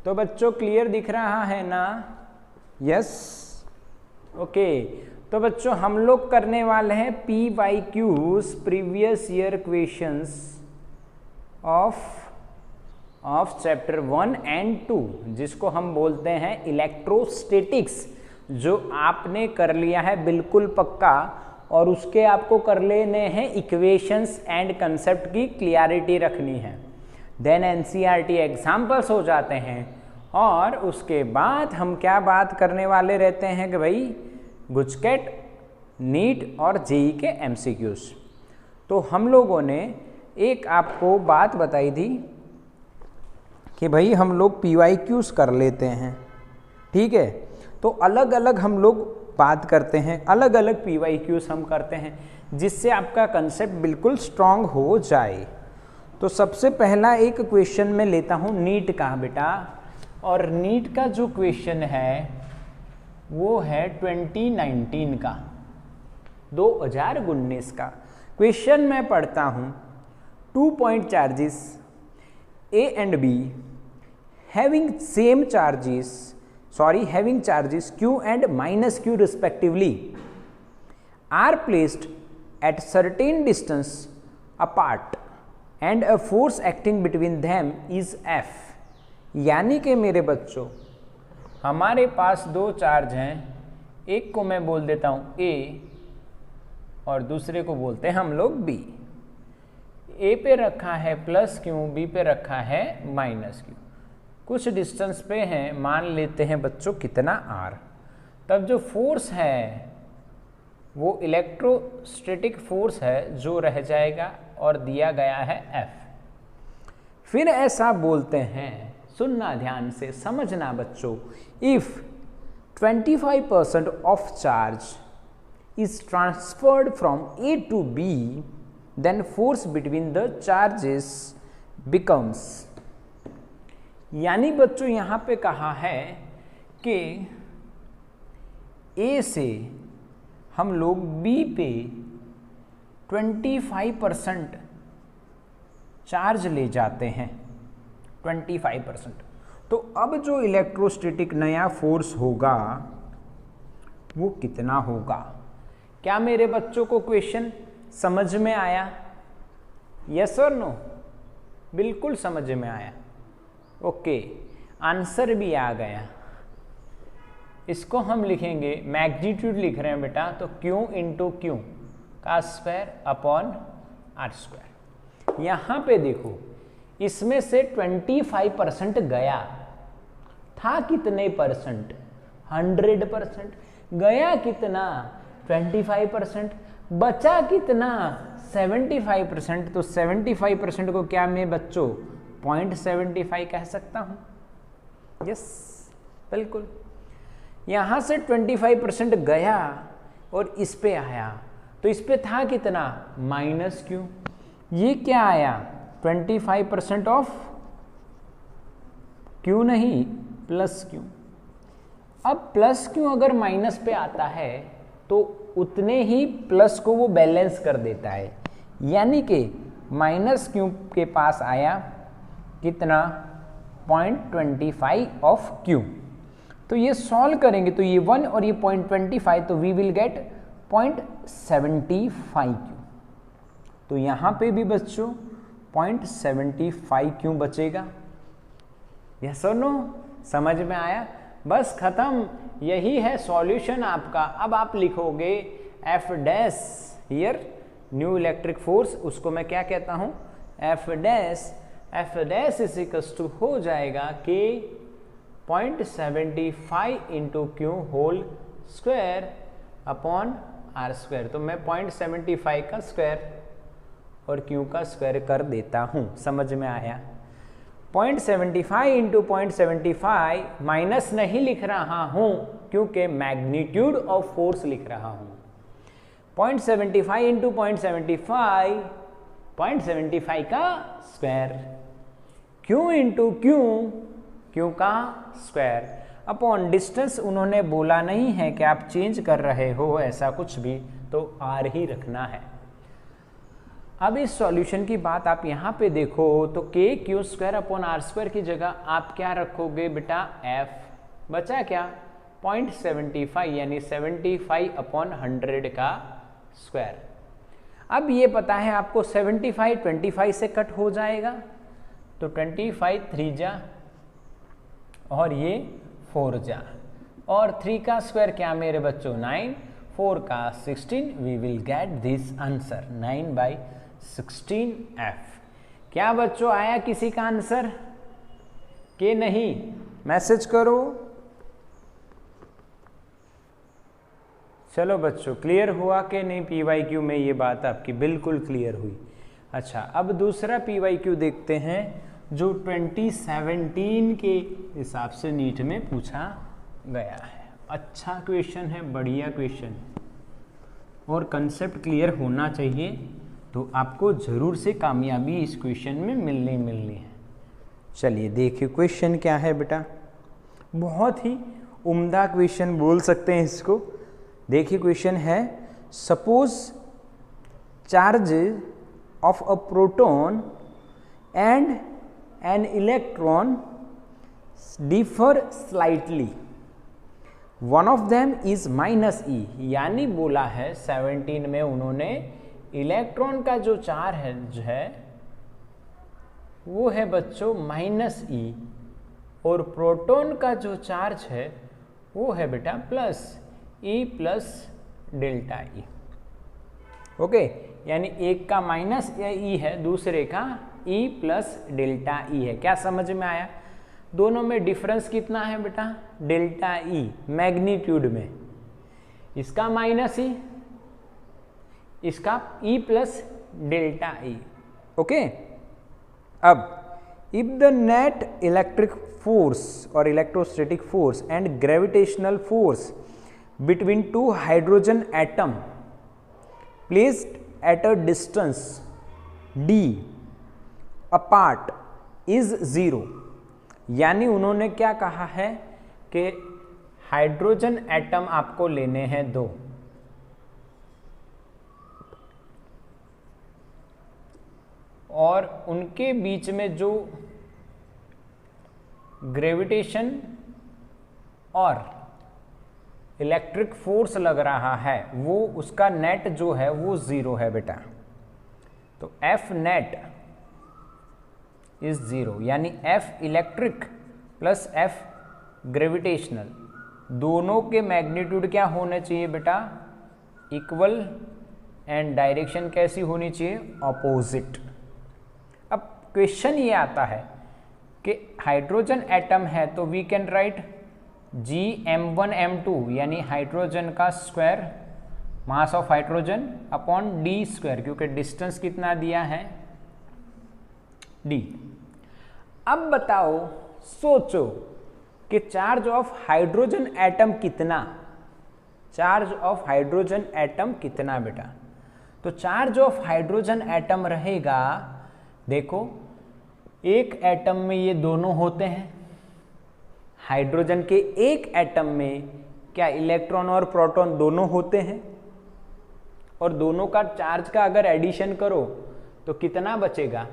तो बच्चों क्लियर दिख रहा है ना? Yes, okay. तो बच्चों हम लोग करने वाले हैं PYQs previous year questions of chapter 1 and 2, जिसको हम बोलते हैं इलेक्ट्रोस्टैटिक्स, जो आपने कर लिया है बिल्कुल पक्का, और उसके आपको कर लेने हैं इक्वेशंस एंड कंसेप्ट की क्लियरिटी रखनी है। देन NCERT एग्जाम्पल्स हो जाते हैं, और उसके बाद हम क्या बात करने वाले रहते हैं कि भाई गुजकेट, नीट और जेई के MCQs। तो हम लोगों ने एक आपको बात बताई थी कि भाई हम लोग PYQs कर लेते हैं, ठीक है। तो अलग अलग हम लोग बात करते हैं, अलग अलग PYQs हम करते हैं, जिससे आपका कंसेप्ट बिल्कुल स्ट्रांग हो जाए। तो सबसे पहला एक क्वेश्चन मैं लेता हूँ नीट का बेटा, और नीट का जो क्वेश्चन है वो है 2019 का, 2019 का क्वेश्चन मैं पढ़ता हूँ। 2 point charges A and B having charges Q and minus Q respectively are placed at certain distance apart and a force acting between them is F। यानी कि मेरे बच्चों हमारे पास दो चार्ज हैं, एक को मैं बोल देता हूँ A और दूसरे को बोलते हैं हम लोग B। A पे रखा है प्लस Q, B पे रखा है माइनस Q, कुछ डिस्टेंस पे हैं, मान लेते हैं बच्चों कितना R। तब जो फोर्स है वो इलेक्ट्रोस्टैटिक फोर्स है जो रह जाएगा और दिया गया है F। फिर ऐसा बोलते हैं, सुनना ध्यान से, समझना बच्चों, if 25% of charge is transferred from A to B then force between the charges becomes। यानी बच्चों यहां पे कहा है कि A से हम लोग B पे 25% चार्ज ले जाते हैं, 25%। तो अब जो इलेक्ट्रोस्टैटिक नया फोर्स होगा वो कितना होगा? क्या मेरे बच्चों को क्वेश्चन समझ में आया? यस और नो? बिल्कुल समझ में आया, ओके। आंसर भी आ गया। इसको हम लिखेंगे, मैग्नीट्यूड लिख रहे हैं बेटा, तो Q इंटू Q का स्क्वायर अपॉन R स्क्वायर। यहां पे देखो, इसमें से 25% गया था, कितने परसेंट? 100%। गया कितना? 25%। बचा कितना? 75%। तो 75% को क्या मैं बच्चों 0.75 कह सकता हूं? यस, बिल्कुल। यहां से 25% गया और इस पे आया, तो इस पे था कितना? Minus Q। ये क्या आया? 25% ऑफ Q नहीं, प्लस Q। अब प्लस Q अगर माइनस पे आता है तो उतने ही प्लस को वो बैलेंस कर देता है, यानी कि माइनस Q के पास आया कितना? 0.25 ऑफ Q। तो ये सॉल्व करेंगे तो ये 1 और ये 0.25, तो वी विल गेट 0.75 Q। तो यहाँ पे भी बच्चों 0.75 Q बचेगा। यस और नो? समझ में आया? बस खत्म, यही है सॉल्यूशन आपका। अब आप लिखोगे F dash, here new electric force, उसको मैं क्या कहता हूं? F dash is equals to हो जाएगा कि 0.75 into Q whole square upon R square. तो मैं 0.75 का स्क्वायर और Q का स्क्वायर कर देता हूं। समझ में आया? 0.75 इंटू 0.75 माइनस नहीं लिख रहा हूं क्योंकि मैग्नीट्यूड ऑफ फोर्स लिख रहा हूं। 0.75 इंटू 0.75, 0.75 का स्क्वायर, Q इंटू Q का स्क्वायर अपॉन डिस्टेंस। उन्होंने बोला नहीं है कि आप चेंज कर रहे हो ऐसा कुछ भी, तो R ही रखना है। अब इस सॉल्यूशन की बात आप यहाँ पे देखो तो K Q square upon R square की जगह आप क्या रखोगे बेटा, एफ, बचा क्या 0.75 यानी 75 अपॉन 100 का स्क्वायर। अब ये पता है आपको 75 25 से कट हो जाएगा तो 25 3 जा और ये 4 जा और 3 का स्क्वायर क्या मेरे बच्चों 9, 4 का 16, we will get this answer 9/16f। क्या बच्चों आया किसी का आंसर के नहीं? मैसेज करो। चलो बच्चों क्लियर हुआ कि नहीं? PYQ में ये बात आपकी बिल्कुल क्लियर हुई। अच्छा अब दूसरा PYQ देखते हैं जो 2017 के हिसाब से नीट में पूछा गया है। अच्छा क्वेश्चन है, बढ़िया क्वेश्चन और कंसेप्ट क्लियर होना चाहिए तो आपको ज़रूर से कामयाबी इस क्वेश्चन में मिलनी है। चलिए देखिए क्वेश्चन क्या है बेटा, बहुत ही उम्दा क्वेश्चन बोल सकते हैं इसको। देखिए क्वेश्चन है, suppose charge of a proton and an electron differ slightly, one of them is -e, यानी बोला है 17 में उन्होंने इलेक्ट्रॉन का जो चार्ज है वो है बच्चों -e और प्रोटॉन का जो चार्ज है वो है बेटा +e + ΔE। ओके, यानी एक का -e है, दूसरे का e + ΔE है। क्या समझ में आया? दोनों में डिफरेंस कितना है बेटा, ΔE मैग्नीट्यूड में, इसका -e, इसका e + ΔE। ओके, अब if the net electric force और electrostatic force and gravitational force between two hydrogen atom placed at a distance d apart is 0, यानी उन्होंने क्या कहा है कि हाइड्रोजन एटम आपको लेने हैं 2 और उनके बीच में जो ग्रेविटेशन और इलेक्ट्रिक फोर्स लग रहा है वो उसका नेट जो है वो 0 है बेटा। तो F नेट इज 0, यानी F electric plus F gravitational दोनों के मैग्नीट्यूड क्या होने चाहिए बेटा, इक्वल, एंड डायरेक्शन कैसी होनी चाहिए, अपोजिट। अब क्वेश्चन ये आता है कि हाइड्रोजन एटम है तो वी कैन राइट Gm1m2 यानी हाइड्रोजन का square, mass of hydrogen upon d square, क्योंकि डिस्टेंस कितना दिया है d। अब बताओ, सोचो कि चार्ज ऑफ हाइड्रोजन एटम कितना, चार्ज ऑफ हाइड्रोजन एटम कितना बेटा। तो चार्ज ऑफ हाइड्रोजन एटम रहेगा, देखो एक एटम में ये दोनों होते हैं, हाइड्रोजन के एक एटम में क्या इलेक्ट्रॉन और प्रोटॉन दोनों होते हैं, और दोनों का चार्ज का अगर एडिशन करो तो कितना बचेगा,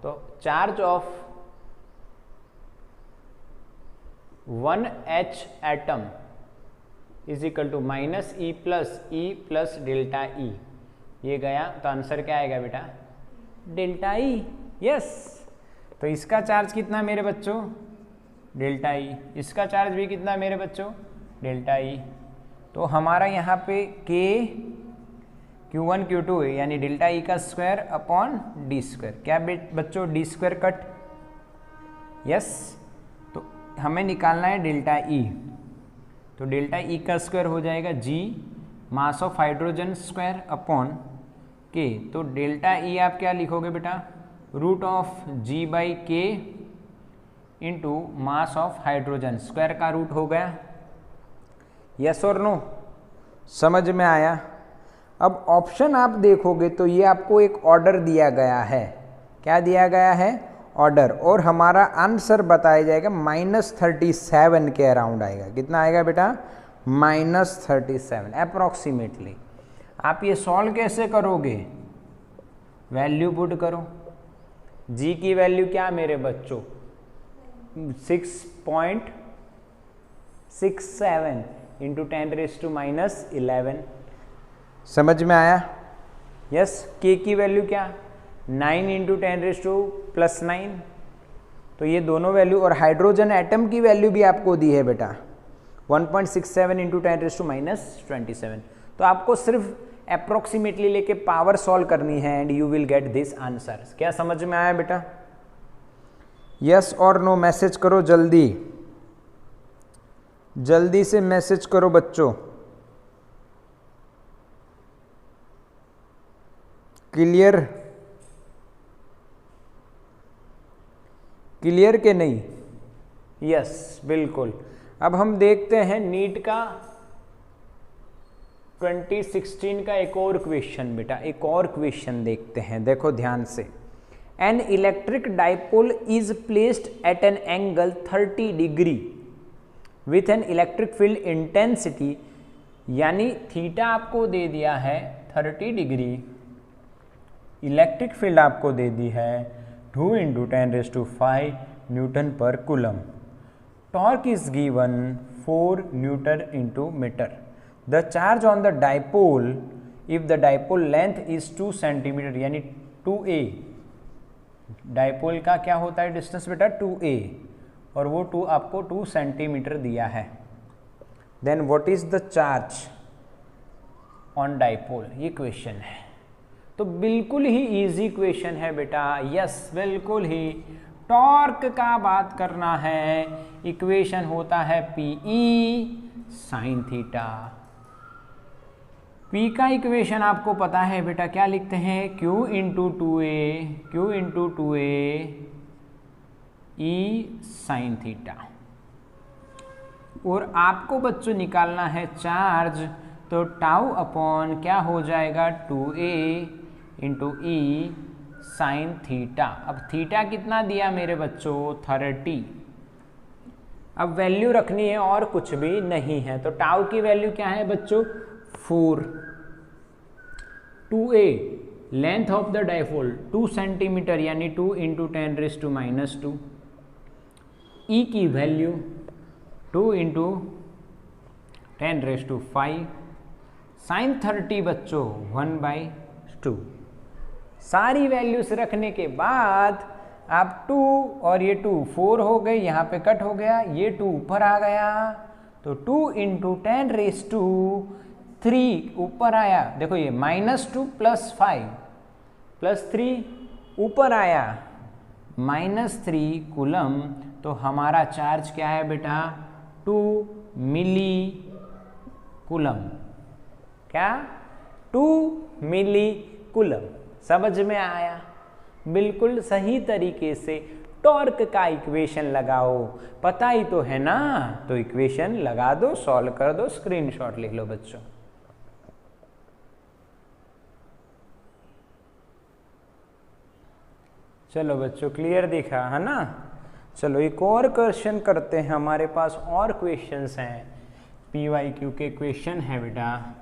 तो charge of 1H atom is equal to -e + ΔE, ये गया तो आंसर क्या आएगा बेटा, ΔE। यस, तो इसका चार्ज कितना मेरे बच्चों, ΔE, इसका चार्ज भी कितना मेरे बच्चों, ΔE। तो हमारा यहाँ पे K Q1 Q2 है, यानी ΔE का स्क्वायर अपॉन d स्क्वायर। क्या बच्चों, d स्क्वायर कट, यस, तो हमें निकालना है ΔE। तो ΔE का स्क्वायर हो जाएगा G mass of hydrogen square upon K। तो ΔE आप क्या लिखोगे बेटा, √G/K into mass of hydrogen, square का रूट हो गया। यस और नो, समझ में आया? अब ऑप्शन आप देखोगे तो ये आपको एक ऑर्डर दिया गया है, क्या दिया गया है, ऑर्डर, और हमारा आंसर बताया जाएगा -37 के अराउंड आएगा। कितना आएगा बेटा, -37 अप्रोक्सीमेटली। आप ये सॉल्व कैसे करोगे, वैल्यू पुट करो। जी की वैल्यू क्या मेरे बच्चों, 6.67 इंटू 10⁻⁻11। समझ में आया? यस। के की वैल्यू क्या, 9 इंटू 10⁻+9। तो ये दोनों वैल्यू, और हाइड्रोजन एटम की वैल्यू भी आपको दी है बेटा 1.67 इंटू 10⁻⁻27। तो आपको सिर्फ अप्रोक्सीमेटली लेके पावर सॉल्व करनी है and you will get this answer. क्या समझ में आया बेटा? यस और नो मैसेज करो जल्दी, जल्दी से मैसेज करो बच्चों। क्लियर? क्लियर के नहीं? यस बिल्कुल। अब हम देखते हैं नीट का 2016 का एक और क्वेश्चन बेटा, एक और क्वेश्चन देखते हैं, देखो ध्यान से। An electric dipole is placed at an angle 30 degree with an electric field intensity, यानी थीटा आपको दे दिया है 30 डिग्री, इलेक्ट्रिक फील्ड आपको दे दी है 2 into 10⁵ newton per coulomb. Torque is given 4 newton into metre. The charge on the dipole if the dipole length is 2 centimetre, यानी 2a। Dipole का क्या होता है डिस्टेंस बेटा, 2a, और वो 2 आपको 2 सेंटीमीटर दिया है। Then what is the charge on dipole, ये क्वेश्चन है। तो बिल्कुल ही इजी क्वेश्चन है बेटा, यस बिल्कुल ही। टॉर्क का बात करना है, इक्वेशन होता है PE साइन थीटा। P का इक्वेशन आपको पता है बेटा, क्या लिखते हैं, Q into 2a E sine theta. और आपको बच्चों निकालना है चार्ज, तो टाउ अपॉन क्या हो जाएगा 2a into E sine theta. अब थीटा कितना दिया मेरे बच्चों, 30। अब वैल्यू रखनी है और कुछ भी नहीं है, तो टाउ की वैल्यू क्या है बच्चों, 4। 2a length of the dipole 2 centimetre, यानी 2 इंटू 10⁻²। E की वैल्यू 2 इंटू 10⁵। साइन 30 बच्चों 1/2। सारी वैल्यूज रखने के बाद आप 2 और ये 2 4 हो गए, यहाँ पे कट हो गया, ये 2 ऊपर आ गया, तो 2 इंटू 10⁻³ ऊपर आया। देखो ये -2 + 5 + 3 ऊपर आया -3 कूलम। तो हमारा चार्ज क्या है बेटा, 2 मिली कूलम। क्या, 2 मिली कूलम। समझ में आया? बिल्कुल सही तरीके से टॉर्क का इक्वेशन लगाओ, पता ही तो है ना, तो इक्वेशन लगा दो, सॉल्व कर दो, स्क्रीनशॉट लिख लो बच्चों। चलो बच्चों क्लियर दिखा है ना? चलो एक और क्वेश्चन करते हैं, हमारे पास और क्वेश्चंस हैं, PYQ के क्वेश्चन है बेटा।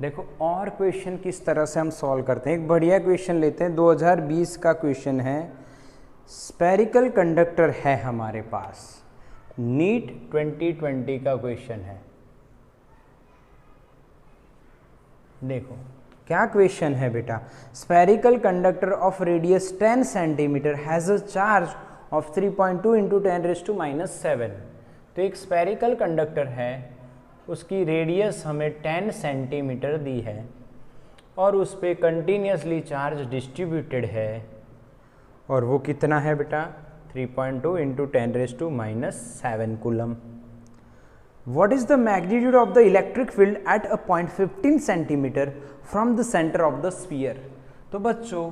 देखो और क्वेश्चन किस तरह से हम सॉल्व करते हैं, एक बढ़िया क्वेश्चन लेते हैं। 2020 का क्वेश्चन है, स्फेरिकल कंडक्टर है हमारे पास, नीट 2020 का क्वेश्चन है। देखो क्या क्वेश्चन है बेटा, spherical conductor of radius 10 centimetre has a charge of 3.2 into 10⁻⁻7। तो एक स्फेरिकल कंडक्टर है, उसकी रेडियस हमें 10 सेंटीमीटर दी है और उस पर कंटिन्यूसली चार्ज डिस्ट्रीब्यूटेड है, और वो कितना है बेटा, 3.2 into 10⁻⁻7 coulomb. What is the magnitude of the electric field at a point 15 centimetre from the center of the sphere? तो बच्चों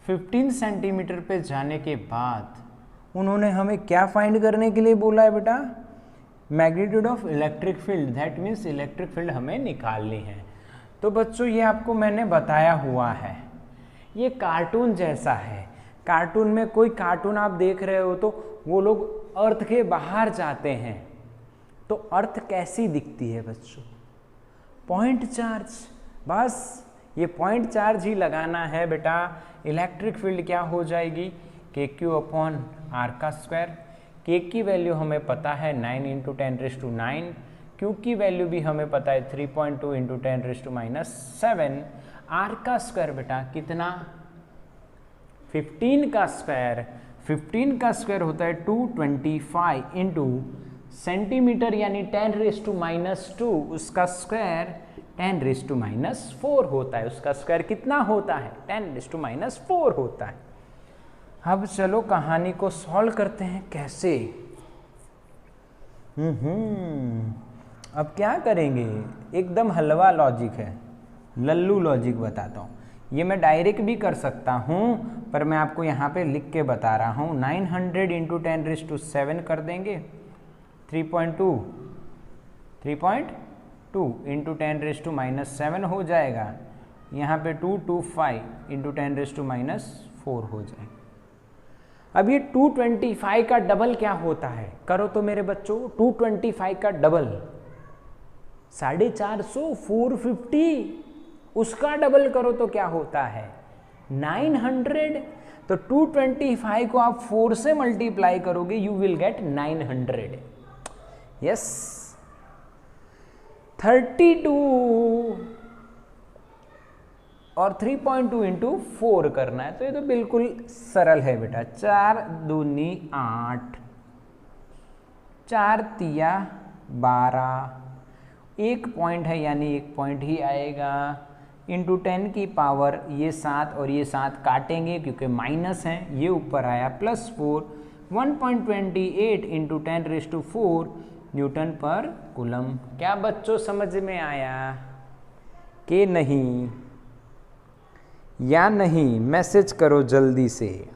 15 सेंटीमीटर पे जाने के बाद उन्होंने हमें क्या फाइंड करने के लिए बोला है बेटा, magnitude of electric field, that means electric field हमें निकालनी है। तो बच्चों ये आपको मैंने बताया हुआ है, ये कार्टून जैसा है। कार्टून में कोई कार्टून आप देख रहे हो तो वो लोग अर्थ के बाहर जाते हैं, तो अर्थ कैसी दिखती है बच्चों? Point charge. बस ये पॉइंट चार्ज ही लगाना है बेटा। इलेक्ट्रिक फील्ड क्या हो जाएगी? KQ/R का स्क्वायर। K की वैल्यू हमें पता है 9 × 10⁹, Q की वैल्यू भी हमें पता है 3.2 × 10⁻⁷। R का स्क्वायर बेटा कितना? 15 का स्क्वायर। 15 का स्क्वायर होता है 225 × सेंटीमीटर यानी 10⁻², उसका स्क्वायर 10⁻⁴ होता है। उसका स्क्वायर कितना होता है? 10⁻⁴ होता है। अब चलो कहानी को सॉल्व करते हैं। कैसे? अब क्या करेंगे? एकदम हलवा लॉजिक है, लल्लू लॉजिक बताता हूँ। ये मैं डायरेक्ट भी कर सकता हूँ, पर मैं आपको यहाँ पे लिख के बता रहा हूँ। 900 × 10⁻7 कर देंगे, 3.2 × 10⁻⁷ हो जाएगा। यहाँ पे 225 × 10⁻⁴ हो जाएगा। अब ये 225 का डबल क्या होता है? करो तो मेरे बच्चों, 225 का डबल 450, 450, उसका डबल करो तो क्या होता है? 900। तो 225 को आप 4 से मल्टीप्लाई करोगे, यू विल गेट 900। यस। 32 और 3.2 × 4 करना है, तो ये तो बिल्कुल सरल है बेटा। 4 दूनी 8, 4 तिया 12, एक पॉइंट है यानी एक पॉइंट ही आएगा, इंटू 10 की पावर ये 7 और ये 7 काटेंगे क्योंकि माइनस है, ये ऊपर आया +4, 1.28 × 10⁻⁴ न्यूटन पर कूलम। क्या बच्चों समझ में आया कि नहीं? या नहीं? मैसेज करो जल्दी से।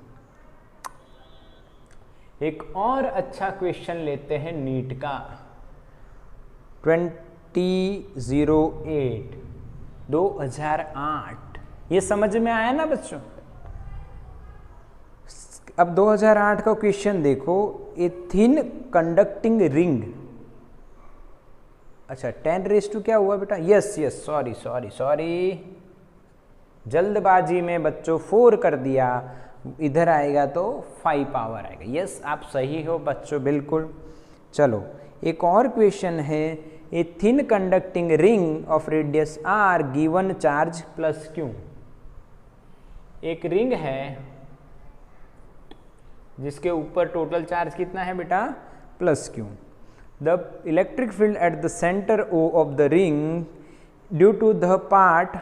एक और अच्छा क्वेश्चन लेते हैं नीट का। 2008 2008 ये समझ में आया ना बच्चों? अब 2008 का क्वेश्चन देखो। ए थिन कंडक्टिंग रिंग, अच्छा 10⁻, क्या हुआ बेटा? यस सॉरी, जल्दबाजी में बच्चों 4 कर दिया, इधर आएगा तो 5 पावर आएगा। यस आप सही हो बच्चों, बिल्कुल। चलो एक और क्वेश्चन है। A thin conducting ring of radius r given charge +Q। एक रिंग है जिसके ऊपर टोटल चार्ज कितना है बेटा? +Q। The electric field at the centre O of the ring due to the part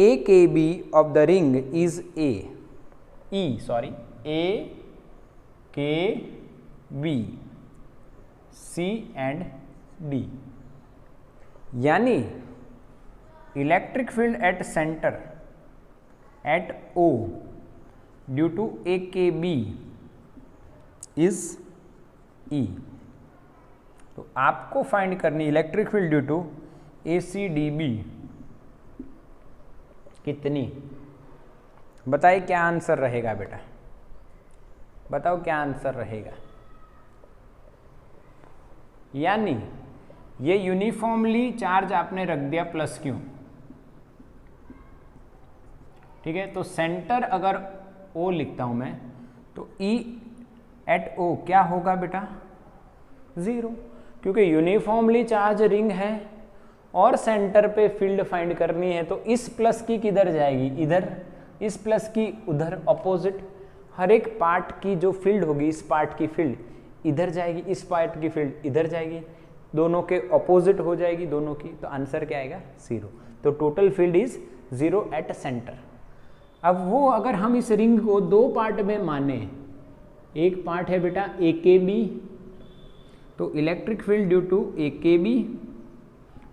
AKB of the ring is AKB, C and D। यानी electric field at centre at O due to AKB is E। तो आपको find करनी electric field due to ACDB कितनी? बताइए क्या answer रहेगा बेटा? बताओ क्या आंसर रहेगा? यानी ये यूनिफॉर्मली चार्ज आपने रख दिया +Q, ठीक है। तो सेंटर अगर O लिखता हूं मैं, तो E एट O क्या होगा बेटा? 0, क्योंकि यूनिफॉर्मली चार्ज रिंग है और सेंटर पे फील्ड फाइंड करनी है। तो इस प्लस की किधर जाएगी? इधर। इस प्लस की उधर, अपोजिट। हर एक पार्ट की जो फील्ड होगी, इस पार्ट की फील्ड इधर जाएगी, इस पार्ट की फील्ड इधर जाएगी, दोनों के अपोजिट हो जाएगी दोनों की। तो आंसर क्या आएगा? 0। तो total field is 0 at centre. अब वो अगर हम इस रिंग को 2 पार्ट में माने, एक पार्ट है बेटा AKB, तो electric field due to AKB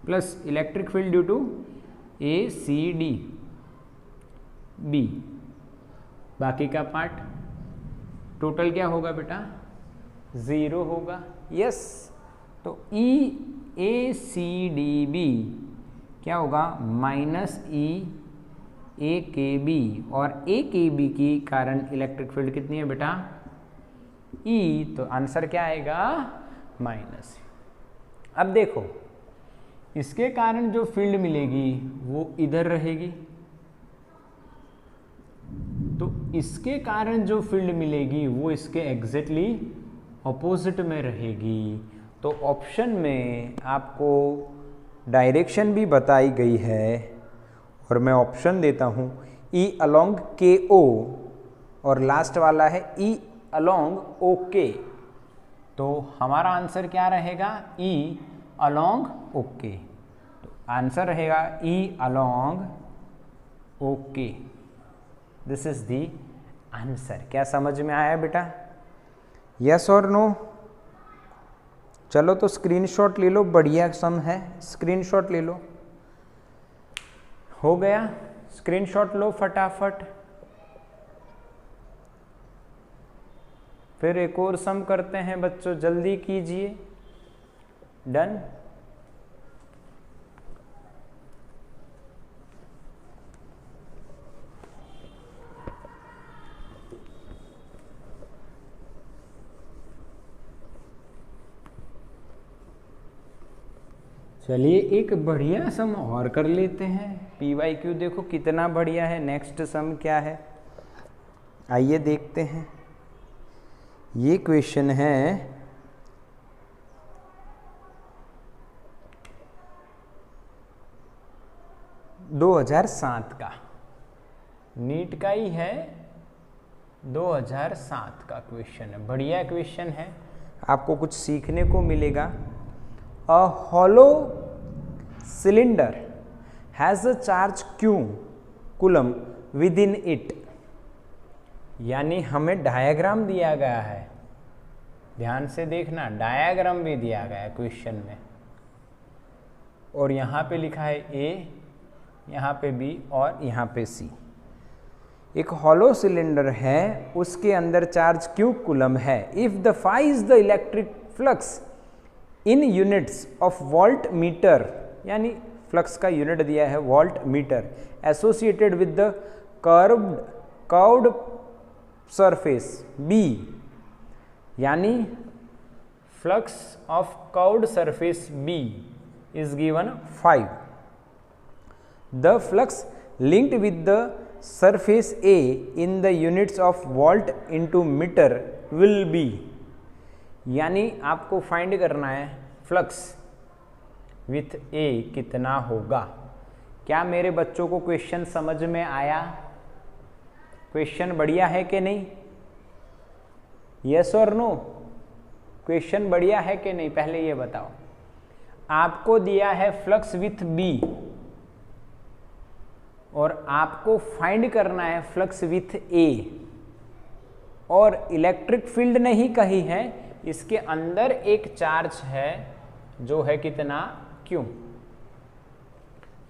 plus electric field due to ACDB, बाकी का पार्ट टोटल क्या होगा बेटा? 0 होगा। यस। तो EACDB क्या होगा? -E ए के बी, और ए के बी की कारण इलेक्ट्रिक फील्ड कितनी है बेटा, ई, तो आंसर क्या आएगा माइनस। अब देखो इसके कारण जो फील्ड मिलेगी वो इधर रहेगी, तो इसके कारण जो फील्ड मिलेगी वो इसके एग्जैक्टली ऑपोजिट में रहेगी। तो ऑप्शन में आपको डायरेक्शन भी बताई गई है, और मैं ऑप्शन देता हूँ ई अलोंग के ओ, और लास्ट वाला है ई अलोंग ओ के। तो हमारा आंसर क्या रहेगा, ई अलोंग ओ के। तो आंसर रहेगा ई अलोंग ओ के। This is the answer. क्या समझ में आया बेटा, यस और नो? चलो तो स्क्रीनशॉट ले लो, बढ़िया सम है, स्क्रीनशॉट ले लो। हो गया, स्क्रीनशॉट लो फटाफट। फिर एक और सम करते हैं बच्चों, जल्दी कीजिए। डन। चलिए एक बढ़िया सम और कर लेते हैं। PYQ देखो कितना बढ़िया है। नेक्स्ट सम क्या है, आइए देखते हैं। ये क्वेश्चन है 2007 का, नीट का ही है, 2007 का क्वेश्चन है। बढ़िया क्वेश्चन है, आपको कुछ सीखने को मिलेगा। A hollow cylinder has a charge Q coulomb within it। यानी हमें डायग्राम दिया गया है, ध्यान से देखना, डायग्राम भी दिया गया है क्वेश्चन में, और यहाँ पे लिखा है A, यहाँ पे B और यहाँ पे C। एक हॉलो सिलेंडर है, उसके अंदर चार्ज Q कूलम है। If the phi is the electric flux in units of volt metre, यानी फ्लक्स का यूनिट दिया है volt metre, associated with the curved surface B, यानी flux of curved surface B is given 5। The flux linked with the surface A in the units of volt into metre will be, यानी आपको find करना है flux with ए कितना होगा। क्या मेरे बच्चों को क्वेश्चन समझ में आया? क्वेश्चन बढ़िया है कि नहीं, यस और नो? क्वेश्चन बढ़िया है कि नहीं, पहले ये बताओ। आपको दिया है फ्लक्स विथ बी, और आपको फाइंड करना है फ्लक्स विथ ए, और इलेक्ट्रिक फील्ड नहीं कही है, इसके अंदर एक चार्ज है जो है कितना, क्यों।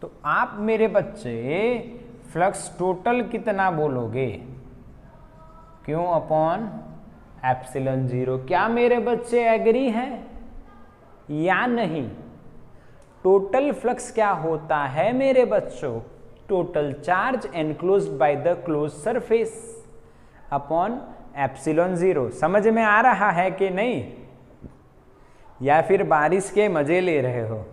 तो आप मेरे बच्चे फ्लक्स टोटल कितना बोलोगे, क्यों अपॉन एप्सिलॉन 0। क्या मेरे बच्चे एग्री हैं या नहीं? टोटल फ्लक्स क्या होता है मेरे बच्चों, total charge enclosed by the close surface upon epsilon 0। समझ में आ रहा है कि नहीं, या फिर बारिश के मजे ले रहे हो?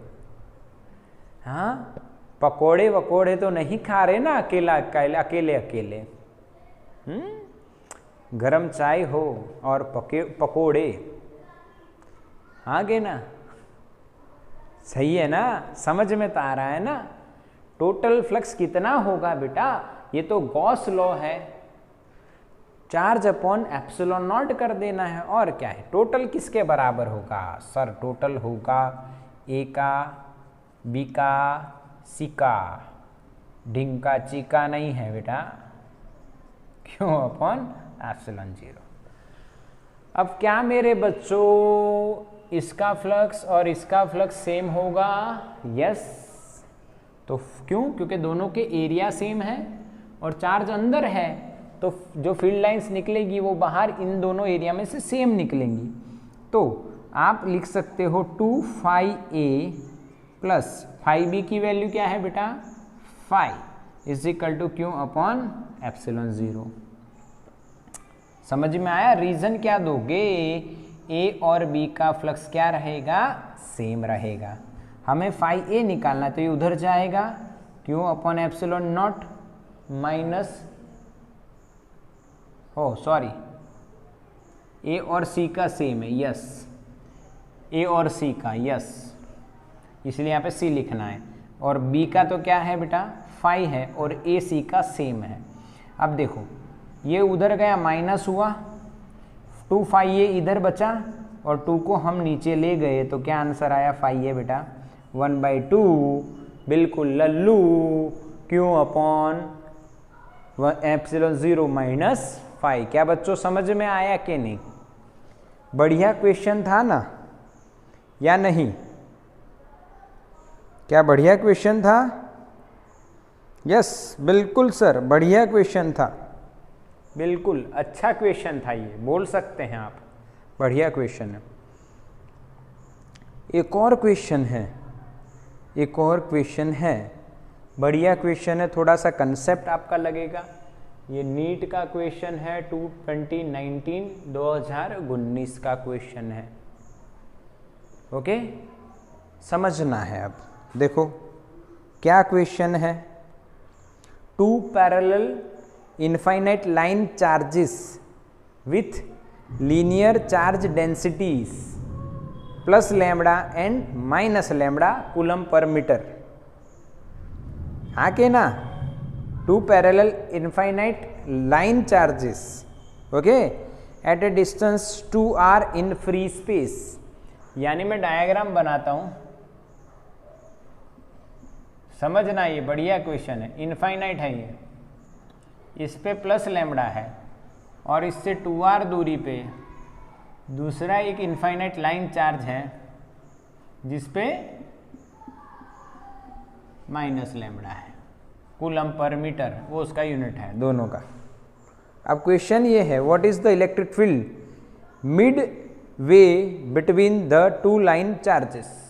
हाँ, पकोड़े वकोड़े तो नहीं खा रहे ना अकेले अकेले। गरम चाय हो और पकोड़े, हाँ गे ना, सही है ना, समझ में तो आ रहा है ना। टोटल फ्लक्स कितना होगा बेटा, ये तो गॉस लॉ है, चार्ज अपॉन एप्सिलॉन नॉट कर देना है, और क्या है। टोटल किसके बराबर होगा सर? टोटल होगा ए का, बी का, सी का, ढिंग का, चीका नहीं है बेटा, क्यों, अपॉन एप्सिलॉन 0। अब क्या मेरे बच्चों इसका फ्लक्स और इसका फ्लक्स सेम होगा? यस। तो क्यों? क्योंकि दोनों के एरिया सेम है और चार्ज अंदर है, तो जो फील्ड लाइंस निकलेगी वो बाहर इन दोनों एरिया में से सेम निकलेंगी। तो आप लिख सकते हो 2 phi a plus phi b की वैल्यू क्या है बेटा, 5, is equal to Q upon epsilon 0। समझ में आया? रीजन क्या दोगे? ए और बी का फ्लक्स क्या रहेगा? सेम रहेगा। हमें फाई ए निकालना तो ये उधर जाएगा, Q upon epsilon not minus, oh sorry, A और सी का सेम है, यस, ए और सी का, यस, इसलिए यहाँ पे सी लिखना है। और बी का तो क्या है बेटा? फाई है, और ए सी का सेम है। अब देखो ये उधर गया, माइनस हुआ, 2 फाई ए इधर बचा, और 2 को हम नीचे ले गए तो क्या आंसर आया? फाई ए बेटा 1/2, बिल्कुल लल्लू, Q upon epsilon 0 minus phi. क्या बच्चों समझ में आया कि नहीं? बढ़िया क्वेश्चन था ना या नहीं? क्या बढ़िया क्वेश्चन था? यस बिल्कुल सर, बढ़िया क्वेश्चन था, बिल्कुल अच्छा क्वेश्चन था, ये बोल सकते हैं आप, बढ़िया क्वेश्चन है। एक और क्वेश्चन है, एक और क्वेश्चन है, बढ़िया क्वेश्चन है, थोड़ा सा कंसेप्ट आपका लगेगा। ये नीट का क्वेश्चन है, 2019 का क्वेश्चन है। ओके, समझना है। अब देखो क्या क्वेश्चन है। 2 parallel infinite line charges with linear charge densities plus lambda and minus lambda coulomb per metre. हाँ के ना? 2 parallel infinite line charges, okay, at a distance 2r in free space. यानी मैं डायग्राम बनाता हूं, समझना, ये बढ़िया क्वेश्चन है। इनफाइनाइट है ये, इस पे प्लस लैम्बडा है, और इससे 2r दूरी पे दूसरा एक इनफाइनाइट लाइन चार्ज है जिस पे माइनस लैम्बडा है, कूलम पर मीटर, वो उसका यूनिट है दोनों का। अब क्वेश्चन ये है, what is the electric field mid way between the 2 line charges.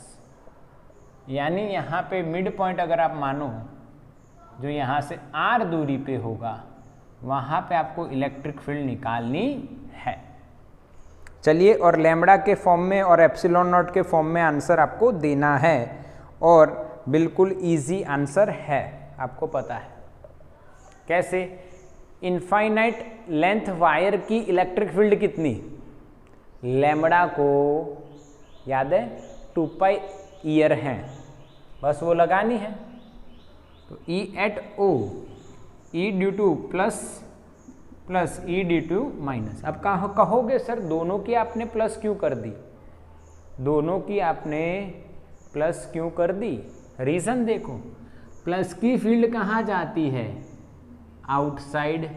यानी यहाँ पे मिड पॉइंट अगर आप मानो, जो यहाँ से r दूरी पे होगा, वहाँ पे आपको इलेक्ट्रिक फील्ड निकालनी है। चलिए, और लैम्बडा के फॉर्म में और एप्सिलॉन नॉट के फॉर्म में आंसर आपको देना है, और बिल्कुल इजी आंसर है, आपको पता है कैसे। इनफाइनाइट लेंथ वायर की इलेक्ट्रिक फील्ड कितनी? लैम्बडा को याद है 2 पाई ईयर है, बस वो लगानी है। तो E at O, E due to plus plus E due to minus. अब कहोगे सर दोनों की आपने प्लस क्यों कर दी? दोनों की आपने प्लस क्यों कर दी? रीजन देखो, प्लस की फील्ड कहाँ जाती है? आउटसाइड।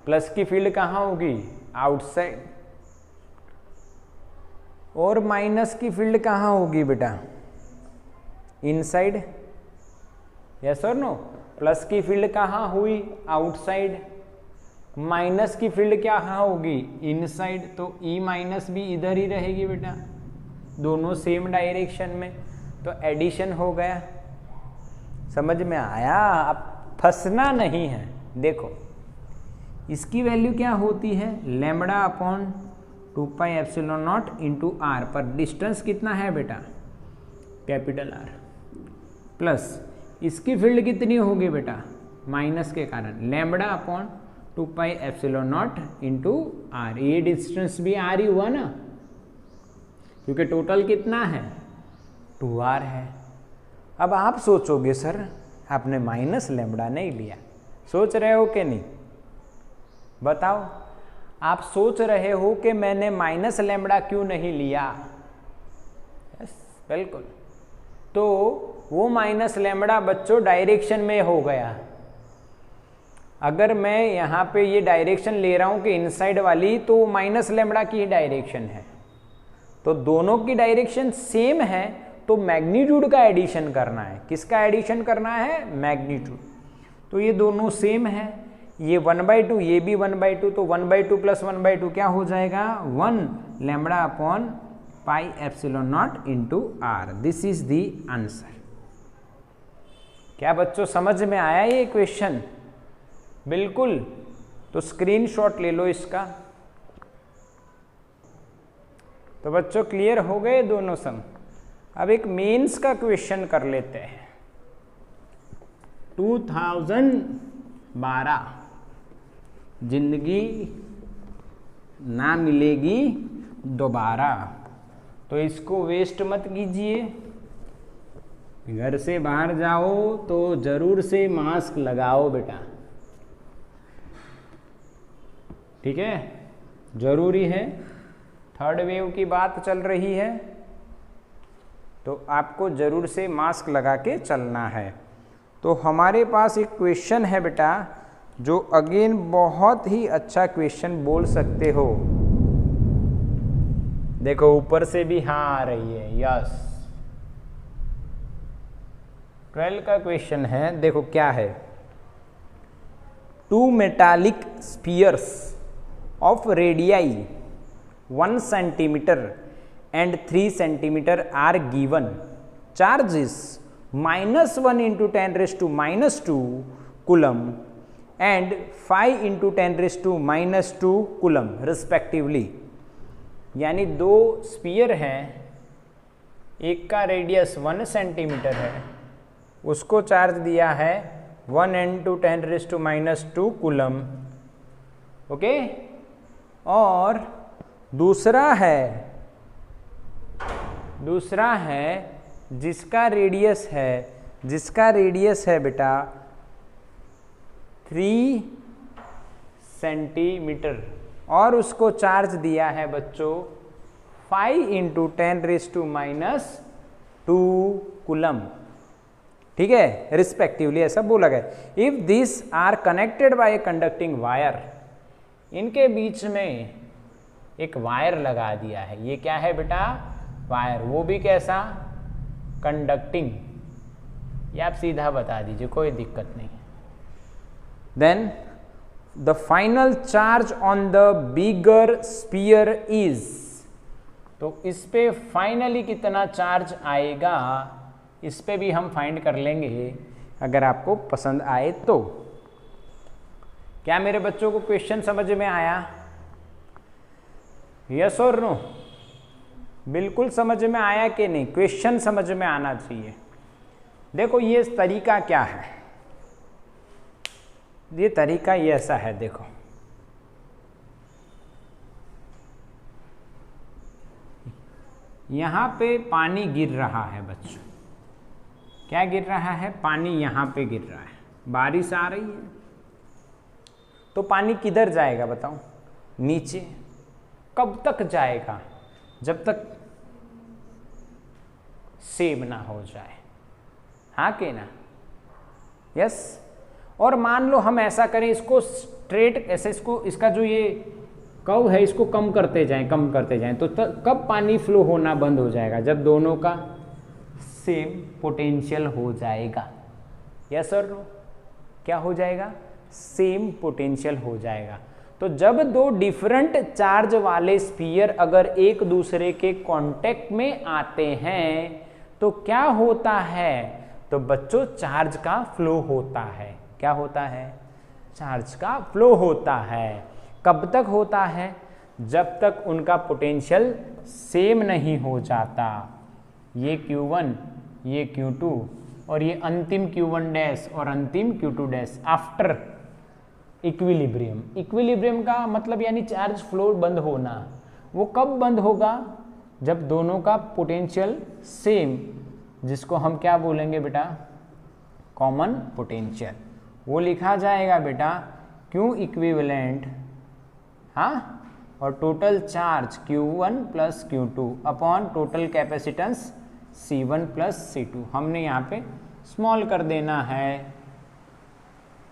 प्लस की फील्ड कहाँ होगी? आउटसाइड। और माइनस की फील्ड कहाँ होगी बेटा? इनसाइड। यस और नो? प्लस की फील्ड कहाँ हुई? आउटसाइड। माइनस की फील्ड क्या कहाँ होगी? इनसाइड। तो E माइनस भी इधर ही रहेगी बेटा, दोनों सेम डायरेक्शन में, तो एडिशन हो गया। समझ में आया? अब फंसना नहीं है। देखो इसकी वैल्यू क्या होती है? Lambda upon 2 pi epsilon not into r, पर डिस्टेंस कितना है बेटा? Capital R। प्लस इसकी फील्ड कितनी होगी बेटा? माइनस के कारण lambda upon 2 pi epsilon not into r। ये डिस्टेंस भी r ही हुआ ना, क्योंकि टोटल कितना है? 2r है। अब आप सोचोगे सर आपने माइनस लैम्बडा नहीं लिया, सोच रहे हो कि नहीं? बताओ, आप सोच रहे हो कि मैंने माइनस लैम्बडा क्यों नहीं लिया? यस बिल्कुल। तो वो माइनस लैम्बडा बच्चों डायरेक्शन में हो गया। अगर मैं यहाँ पे ये डायरेक्शन ले रहा हूँ कि इनसाइड वाली, तो माइनस लैम्बडा की ही डायरेक्शन है, तो दोनों की डायरेक्शन सेम है, तो मैग्नीट्यूड का एडिशन करना है। किसका एडिशन करना है? मैग्नीट्यूड। तो ये दोनों सेम है, ये 1/2, ये भी 1/2, तो 1/2 प्लस 1/2 क्या हो जाएगा? 1 lambda upon pi epsilon not into r। This is the answer. क्या बच्चों समझ में आया ये क्वेश्चन? बिल्कुल। तो स्क्रीनशॉट ले लो इसका। तो बच्चों क्लियर हो गए दोनों सम। अब एक मेंस का क्वेश्चन कर लेते हैं। 2012 जिंदगी ना मिलेगी दोबारा, तो इसको वेस्ट मत कीजिए। घर से बाहर जाओ तो जरूर से मास्क लगाओ बेटा, ठीक है, जरूरी है। थर्ड वेव की बात चल रही है तो आपको जरूर से मास्क लगा के चलना है। तो हमारे पास एक क्वेश्चन है बेटा, जो अगेन बहुत ही अच्छा क्वेश्चन बोल सकते हो। देखो ऊपर से भी हाँ आ रही है, यस। 12 का क्वेश्चन है, देखो क्या है। 2 metallic spheres of radii 1 centimeter and 3 centimeter are given. Charges -1 into 10 raised to -2 coulomb and 5 into 10 raised to -2 coulomb respectively. यानी दो स्फीयर हैं, एक का रेडियस 1 सेंटीमीटर है, उसको चार्ज दिया है 1 into 10 raised to -2 coulomb, okay. और दूसरा है जिसका रेडियस है बेटा 3 सेंटीमीटर और उसको चार्ज दिया है बच्चों 5 into 10 raised to -2 coulomb, ठीक है, रिस्पेक्टिवली ऐसा बोला गया। If this are connected by a conducting wire, इनके बीच में एक वायर लगा दिया है। ये क्या है बेटा? वायर, वो भी कैसा? कंडक्टिंग। ये आप सीधा बता दीजिए, कोई दिक्कत नहीं। Then the final charge on the bigger sphere is, तो इस पे फाइनली कितना चार्ज आएगा, इस पे भी हम फाइंड कर लेंगे अगर आपको पसंद आए तो। क्या मेरे बच्चों को क्वेश्चन समझ में आया? यस और नो? बिल्कुल समझ में आया कि नहीं? क्वेश्चन समझ में आना चाहिए। देखो ये तरीका क्या है, ये तरीका ये ऐसा है, देखो यहां पे पानी गिर रहा है बच्चों। क्या गिर रहा है? पानी यहां पे गिर रहा है, बारिश आ रही है, तो पानी किधर जाएगा बताओ? नीचे। कब तक जाएगा? जब तक सेम ना हो जाए, हाँ के ना? यस। और मान लो हम ऐसा करें, इसको स्ट्रेट ऐसे, इसको इसका जो ये कर्व है इसको कम करते जाएं, तो कब पानी फ्लो होना बंद हो जाएगा? जब दोनों का सेम पोटेंशियल हो जाएगा। यस और नो? क्या हो जाएगा? सेम पोटेंशियल हो जाएगा। तो जब दो डिफरेंट चार्ज वाले स्फीयर अगर एक दूसरे के कांटेक्ट में आते हैं तो क्या होता है? तो बच्चों चार्ज का फ्लो होता है। क्या होता है? चार्ज का फ्लो होता है। कब तक होता है? जब तक उनका पोटेंशियल सेम नहीं हो जाता। ये Q1, ये Q2 और ये अंतिम Q1 डैश और अंतिम Q2 dash after equilibrium. Equilibrium का मतलब यानी चार्ज फ्लो बंद होना। वो कब बंद होगा? जब दोनों का पोटेंशियल सेम, जिसको हम क्या बोलेंगे बेटा? Common potential. वो लिखा जाएगा बेटा Q इक्विवेलेंट, हाँ, और total charge Q1 plus Q2 upon total capacitance C1 plus C2। हमने यहाँ पे स्मॉल कर देना है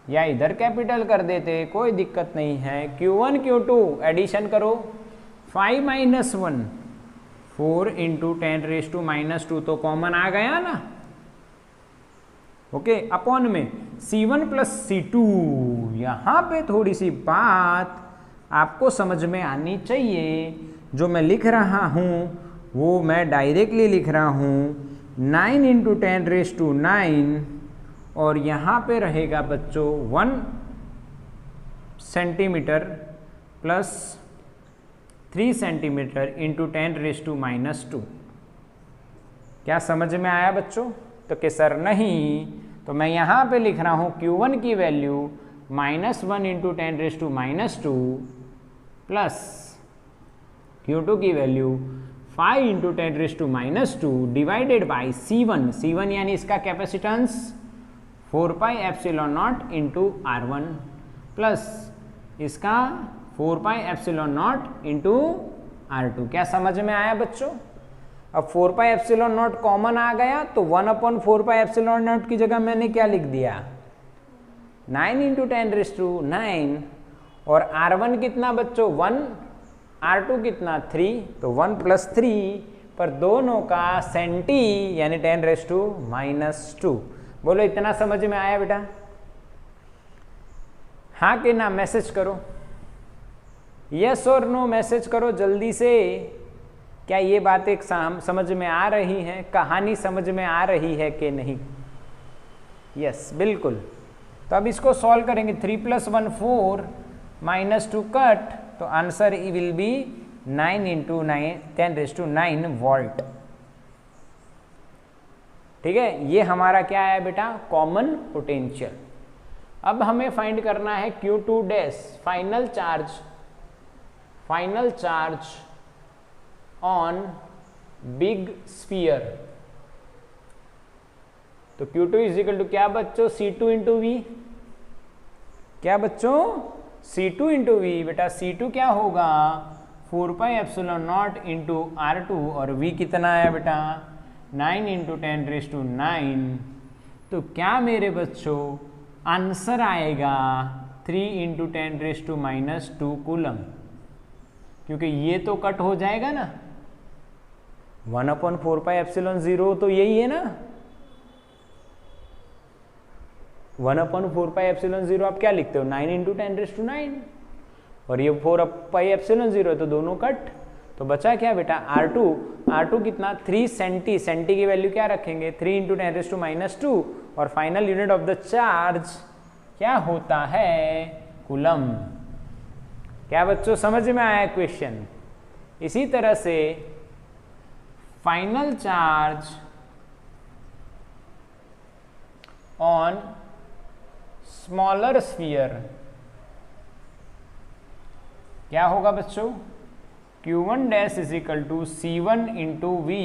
या इधर कैपिटल कर देते, कोई दिक्कत नहीं है। Q1 Q2 एडिशन करो, 5 - 1 4 into 10 raised to -2 तो कॉमन आ गया ना, ओके। अपॉन में C1 प्लस C2। यहाँ पे थोड़ी सी बात आपको समझ में आनी चाहिए। जो मैं लिख रहा हूँ वो मैं डायरेक्टली लिख रहा हूँ 9 into 10 raised to 9 और यहाँ पे रहेगा बच्चों 1 सेंटीमीटर प्लस 3 सेंटीमीटर इंटू 10⁻⁻²। क्या समझ में आया बच्चों? तो कि सर नहीं, तो मैं यहाँ पे लिख रहा हूँ Q1 की वैल्यू -1 इंटू 10⁻² प्लस Q2 की value 5 into 10⁻² divided by C1 यानी इसका कैपेसिटेंस 4πε0 इंटू R1 प्लस इसका 4πε0 इंटू R2। क्या समझ में आया बच्चों? अब 4πε0 कॉमन आ गया तो 1/4πε0 की जगह मैंने क्या लिख दिया 9 इंटू 10⁻⁹ और R1 कितना बच्चों 1, R2 कितना 3, तो 1 + 3 पर दोनों का सेंटी यानी 10⁻²। बोलो इतना समझ में आया बेटा? हाँ कि ना? मैसेज करो, यस और नो मैसेज करो जल्दी से। क्या ये बातें समझ में आ रही हैं? कहानी समझ में आ रही है कि नहीं? यस बिल्कुल। तो अब इसको सॉल्व करेंगे। 3 + 1 4 -2 कट, तो answer will be 9 into 10⁹ volt. ठीक है, ये हमारा क्या है बेटा? Common potential. अब हमें फाइंड करना है Q2 dash, final charge on big sphere. तो Q2 = क्या बच्चों? C2 into we. क्या बच्चों? C2 into we. बेटा C2 क्या होगा? 4πε0 इंटू R2 और V कितना है बेटा? 9 इंटू 10⁻⁹। तो क्या मेरे बच्चों आंसर आएगा 3 इंटू 10⁻² कूलम, क्योंकि ये तो कट हो जाएगा ना। 1/4πε0 तो यही है ना। 1/4πε0 आप क्या लिखते हो? 9 इंटू 10⁻⁹ और ये 4πε0 तो दोनों कट। तो बचा क्या बेटा? R2 कितना? 3 सेंटी की वैल्यू क्या रखेंगे? 3 इंटू 10⁻² और final unit of the charge क्या होता है? कूलम। क्या बच्चों समझ में आया क्वेश्चन? इसी तरह से final charge on smaller sphere क्या होगा बच्चों? Q1 dash = C1 into we.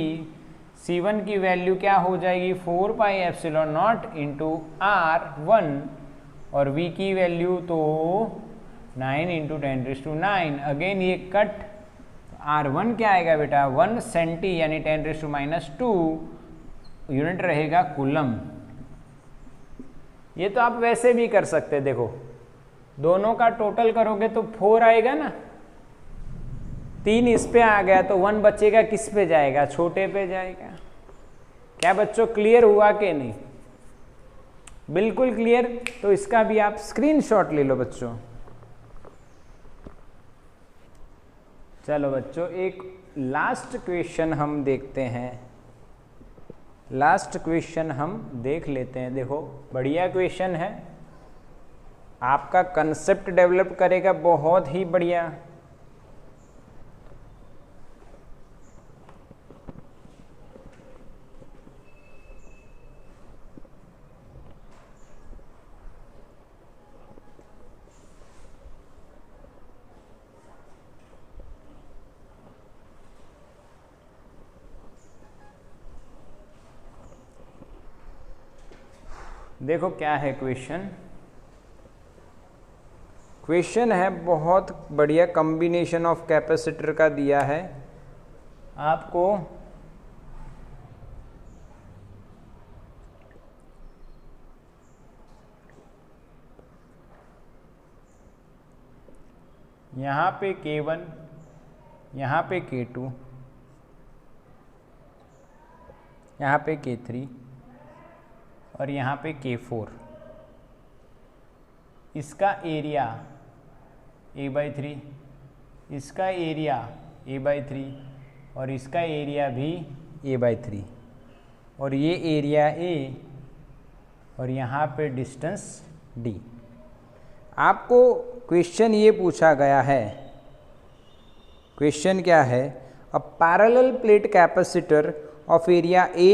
C1 की वैल्यू क्या हो जाएगी? 4πε0 इंटू R1 और V की वैल्यू तो 9 इंटू 10⁻⁹। अगेन ये कट। R1 क्या आएगा बेटा? 1 सेंटी यानी 10⁻² यूनिट रहेगा कूलम। ये तो आप वैसे भी कर सकते, देखो दोनों का टोटल करोगे तो 4 आएगा ना। 3 इस पे आ गया तो 1 बचेगा, किस पे जाएगा? छोटे पे जाएगा। क्या बच्चों क्लियर हुआ कि नहीं? बिल्कुल क्लियर। तो इसका भी आप स्क्रीनशॉट ले लो बच्चों। चलो बच्चों एक लास्ट क्वेश्चन हम देखते हैं। लास्ट क्वेश्चन हम देख लेते हैं। देखो बढ़िया क्वेश्चन है, आपका कंसेप्ट डेवलप करेगा बहुत ही बढ़िया। देखो क्या है क्वेश्चन। क्वेश्चन है बहुत बढ़िया, कॉम्बिनेशन ऑफ कैपेसिटर का दिया है आपको। यहाँ पे K1, यहाँ पे K2, यहाँ पे K3 और यहाँ पे K4। इसका एरिया A/3, इसका एरिया A/3 और इसका एरिया भी A/3 और ये एरिया A और यहाँ पे डिस्टेंस d। आपको क्वेश्चन ये पूछा गया है, क्वेश्चन क्या है, a parallel plate capacitor of area A,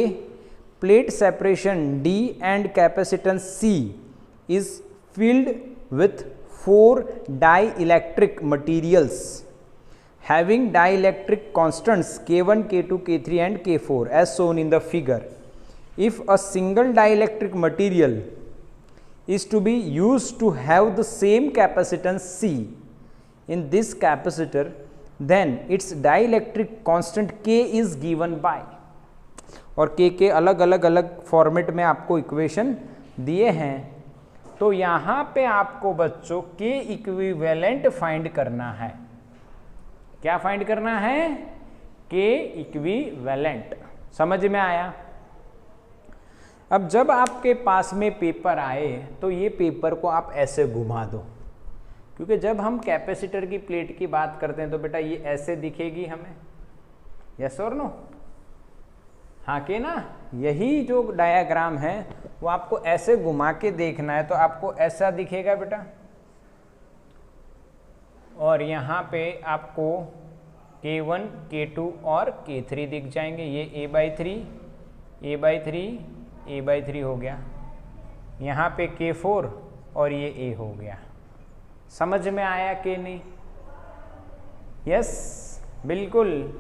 plate separation D and capacitance C is filled with 4 dielectric materials having dielectric constants K1, K2, K3 and K4 as shown in the figure. If a single dielectric material is to be used to have the same capacitance C in this capacitor, then its dielectric constant K is given by, और K के अलग अलग format में आपको equation दिए हैं। तो यहाँ पे आपको बच्चों K इक्विवेलेंट फाइंड करना है। क्या फाइंड करना है? K equivalent. समझ में आया? अब जब आपके पास में पेपर आए तो ये पेपर को आप ऐसे घुमा दो, क्योंकि जब हम कैपेसिटर की प्लेट की बात करते हैं तो बेटा ये ऐसे दिखेगी हमें, यस और नो? हाँ के ना? यही जो डायग्राम है वो आपको ऐसे घुमा के देखना है, तो आपको ऐसा दिखेगा बेटा, और यहाँ पे आपको K1, K2 और K3 दिख जाएंगे। ये A/3 हो गया, यहाँ पे K4 और ये A हो गया। समझ में आया कि नहीं? यस, बिल्कुल।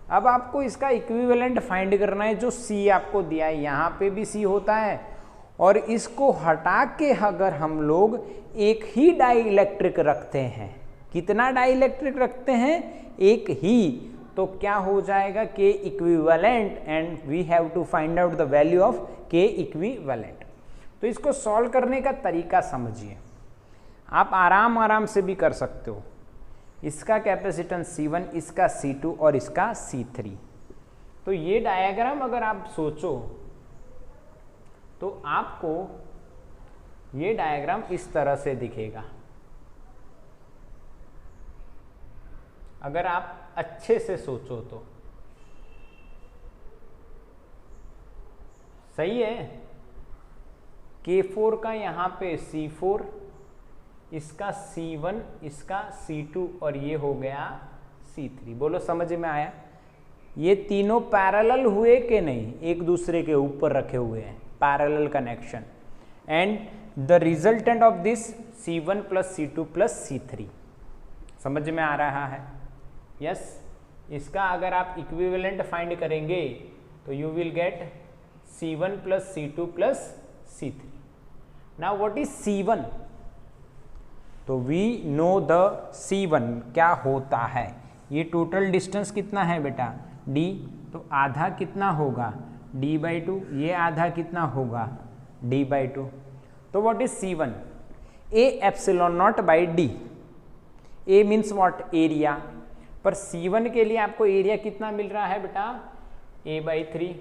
अब आपको इसका इक्विवेलेंट फाइंड करना है। जो C आपको दिया है, यहाँ पे भी C होता है, और इसको हटा के अगर हम लोग एक ही डाइइलेक्ट्रिक रखते हैं, कितना डाइइलेक्ट्रिक रखते हैं? एक ही, तो क्या हो जाएगा? K equivalent, and we have to find out the value of K equivalent. तो इसको सॉल्व करने का तरीका समझिए, आप आराम से भी कर सकते हो। इसका कैपेसिटेंस C1, इसका C2 और इसका C3। तो ये डायग्राम अगर आप सोचो तो आपको ये डायग्राम इस तरह से दिखेगा। अगर आप अच्छे से सोचो तो सही है। K4 का यहाँ पे C4, इसका C1, इसका C2 और ये हो गया C3। बोलो समझ में आया? ये तीनों पैरेलल हुए कि नहीं? एक दूसरे के ऊपर रखे हुए हैं, parallel connection, and the resultant of this C1 plus C2 plus C3। समझ में आ रहा है? यस। इसका अगर आप इक्विवेलेंट फाइंड करेंगे तो you will get C1 plus C2 plus C3। Now what is C1? तो वी नो द C1 क्या होता है। ये टोटल डिस्टेंस कितना है बेटा? D। तो आधा कितना होगा? D/2। ये आधा कितना होगा? D/2। तो what is C1? A epsilon not by D। A means what? Area. पर C1 के लिए आपको एरिया कितना मिल रहा है बेटा? A/3।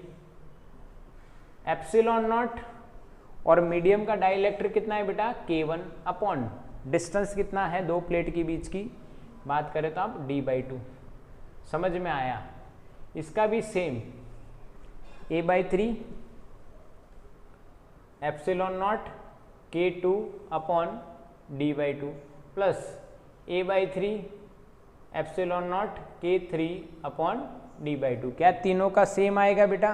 एप्सिलॉन नॉट और मीडियम का डाइइलेक्ट्रिक कितना है बेटा? K1 अपॉन डिस्टेंस कितना है दो प्लेट के बीच की बात करें तो आप D/2। समझ में आया? इसका भी same A/3 epsilon not K2 upon D/2 plus A/3 epsilon not K3 upon D/2। क्या तीनों का सेम आएगा बेटा?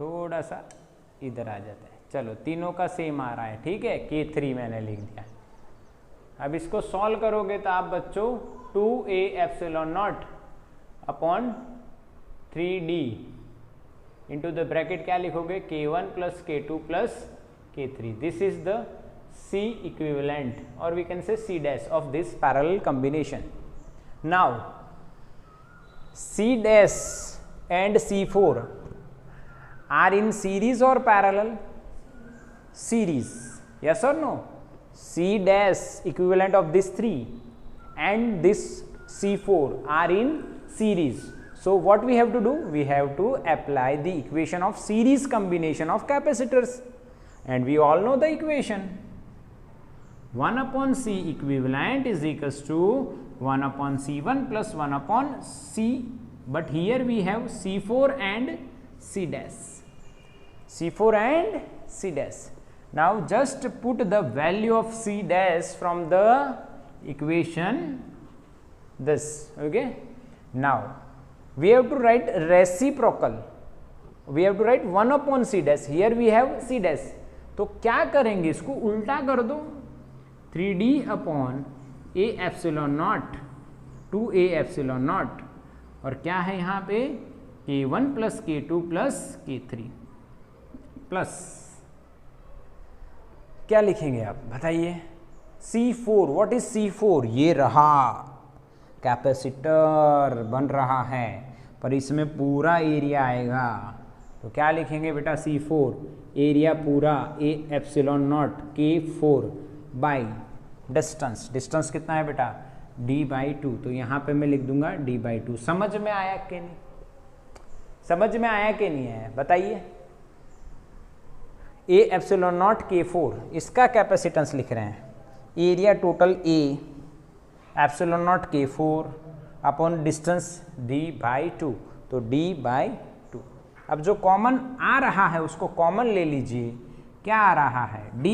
थोड़ा सा इधर आ जाता है। चलो तीनों का सेम आ रहा है, ठीक है। K3 मैंने लिख दिया। अब इसको सॉल्व करोगे तो आप बच्चों 2A epsilon not upon 3D into the bracket क्या लिखोगे? K1 plus K2 plus K3। This is the C equivalent, or we can say C dash of this parallel combination. Now C dash and C4 are in series or parallel? Series, yes or no? C dash equivalent of this 3 and this C4 are in series. So what we have to do? We have to apply the equation of series combination of capacitors, and we all know the equation. 1 upon C equivalent is equals to 1 upon C1 plus 1 upon C, but here we have C4 and C dash. C4 and C dash. Now just put the value of C dash from the equation this. Okay, now we have to write reciprocal. We have to write 1 upon C dash. Here we have C dash. तो क्या करेंगे, इसको उल्टा कर दो, 3D upon A epsilon not 2A epsilon not, और क्या है यहाँ पे K1 plus K2 plus K3 plus क्या लिखेंगे आप बताइए, C4. What is C4? ये रहा कैपेसिटर बन रहा है, पर इसमें पूरा एरिया आएगा, तो क्या लिखेंगे बेटा, C4 एरिया पूरा A epsilon not K4 by distance. Distance कितना है बेटा, D/2. तो यहाँ पे मैं लिख दूंगा D/2. समझ में आया कि नहीं, समझ में आया कि नहीं है बताइए. A एप्सिलॉन नॉट K4 इसका कैपेसिटेंस लिख रहे हैं, area total A epsilon not K4 upon distance D/2, तो D/2. अब जो कॉमन आ रहा है उसको कॉमन ले लीजिए, क्या आ रहा है, D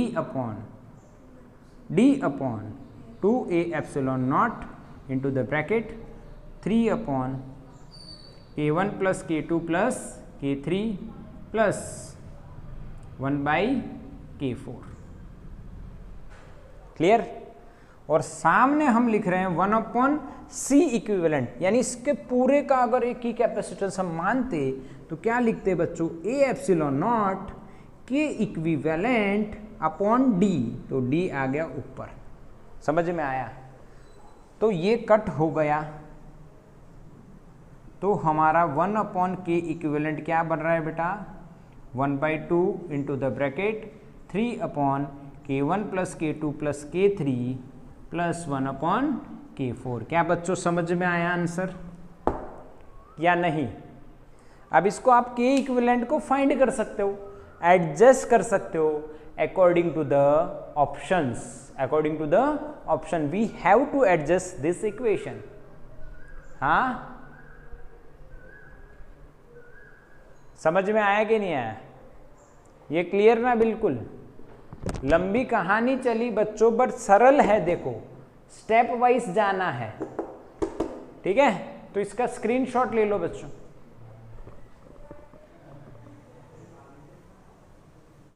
upon 2A epsilon not into the bracket 3 upon K1 plus K2 plus K3 plus 1/K4. Clear. और सामने हम लिख रहे हैं 1 अपॉन C इक्विवेलेंट, यानी इसके पूरे का अगर एक ही कैपेसिटेंस हम मानते तो क्या लिखते बच्चों, A एप्सिलॉन नॉट के इक्विवेलेंट अपॉन D, तो D आ गया ऊपर. समझ में आया. तो ये कट हो गया, तो हमारा 1 अपॉन के इक्विवेलेंट क्या बन रहा है बेटा, 1/2 into the bracket 3 upon K1 plus K2 plus K3 plus 1 upon K4. क्या बच्चों समझ में आया आंसर या नहीं. अब इसको आप के इक्विवेलेंट को फाइंड कर सकते हो, एडजस्ट कर सकते हो according to the options. According to the option we have to adjust this equation. हाँ, समझ में आया कि नहीं आया, ये क्लियर ना. बिल्कुल लंबी कहानी चली बच्चों, बट सरल है. देखो स्टेप वाइज जाना है, ठीक है. तो इसका स्क्रीनशॉट ले लो बच्चों.